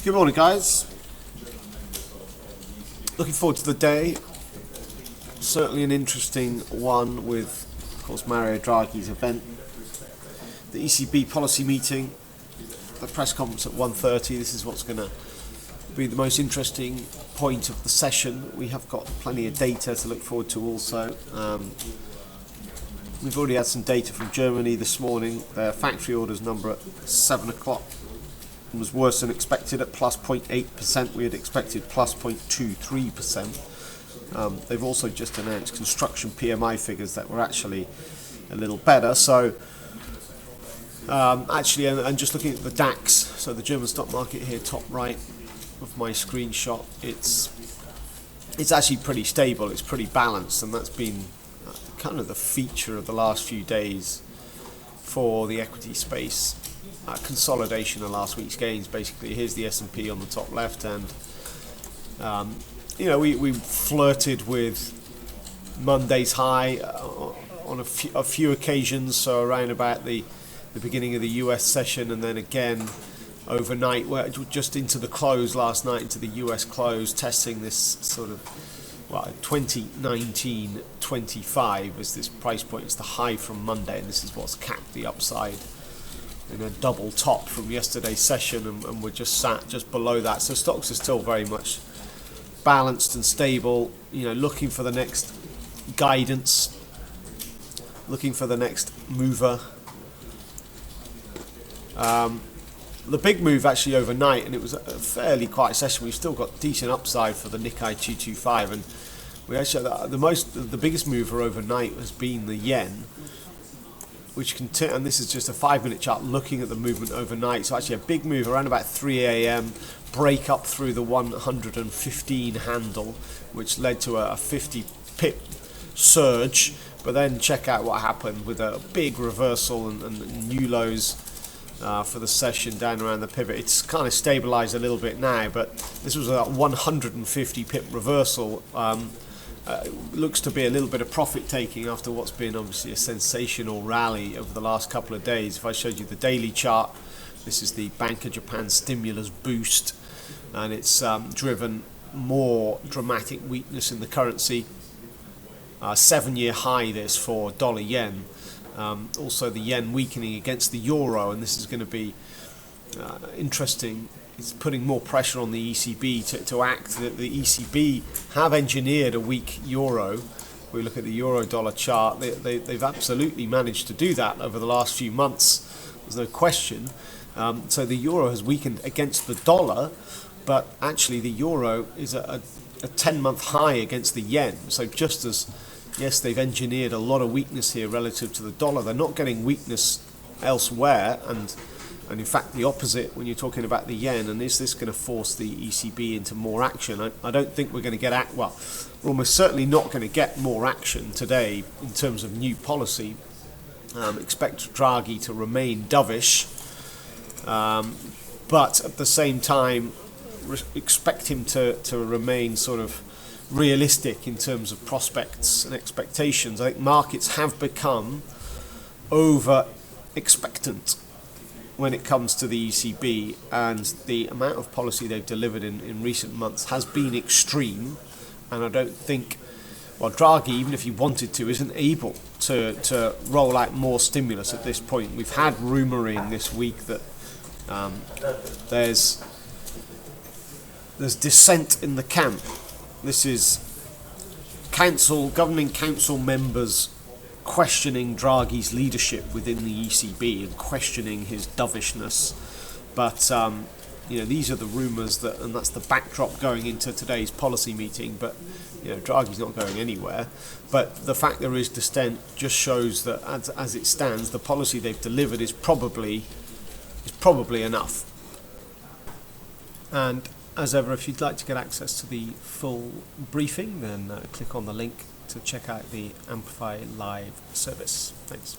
Good morning, guys. Looking forward to the day. Certainly an interesting one with, of course, Mario Draghi's event, the ECB policy meeting, the press conference at 1:30. This is what's going to be the most interesting point of the session. We have got plenty of data to look forward to also. We've already had some data from Germany this morning. Their factory orders number at 7 o'clock was worse than expected at plus 0.8%. We had expected plus 0.23%. They've also just announced construction PMI figures that were actually a little better. So actually, and just looking at the DAX, so the German stock market here, top right of my screenshot, it's actually pretty stable. It's pretty balanced, and that's been kind of the feature of the last few days for the equity space. Consolidation of last week's gains. Basically, here's the S&P on the top left, and we flirted with Monday's high on a few occasions. So around about the beginning of the US session, and then again overnight, just into the close last night, into the US close, testing this sort of 2019-25 as this price point. It's the high from Monday, and this is what's capped the upside in a double top from yesterday's session, and we're just sat just below that. So stocks are still very much balanced and stable, looking for the next guidance, looking for the next mover. The big move actually overnight, and it was a fairly quiet session. We've still got decent upside for the Nikkei 225, and we actually the biggest mover overnight has been the yen, which and this is just a 5-minute chart looking at the movement overnight. So actually a big move around about 3 a.m. break up through the 115 handle, which led to a 50 pip surge. But then check out what happened with a big reversal and new lows for the session down around the pivot. It's kind of stabilized a little bit now, but this was a 150 pip reversal. Looks to be a little bit of profit taking after what's been obviously a sensational rally over the last couple of days. If I showed you the daily chart, this is the Bank of Japan stimulus boost, and it's driven more dramatic weakness in the currency. 7-year high this for dollar yen. Also the yen weakening against the euro, and this is going to be interesting. It's putting more pressure on the ECB to act. The ECB have engineered a weak euro. If we look at the euro-dollar chart, they've absolutely managed to do that over the last few months. There's no question. So the euro has weakened against the dollar, but actually the euro is a 10-month high against the yen. So just as, yes, they've engineered a lot of weakness here relative to the dollar, they're not getting weakness elsewhere, and in fact the opposite when you're talking about the yen. And is this going to force the ECB into more action? I don't think we're going to get we're almost certainly not going to get more action today in terms of new policy. Expect Draghi to remain dovish, but at the same time expect him to remain sort of realistic in terms of prospects and expectations. I think markets have become over expectant when it comes to the ECB, and the amount of policy they've delivered in recent months has been extreme. And I don't think, Draghi, even if he wanted to, isn't able to roll out more stimulus at this point. We've had rumouring this week that there's dissent in the camp. This is governing council members questioning Draghi's leadership within the ECB and questioning his dovishness. But these are the rumours and that's the backdrop going into today's policy meeting. But Draghi's not going anywhere. But the fact there is dissent just shows that as it stands, the policy they've delivered is probably enough. And as ever, if you'd like to get access to the full briefing, then click on the link to check out the Amplify-Live service. Thanks.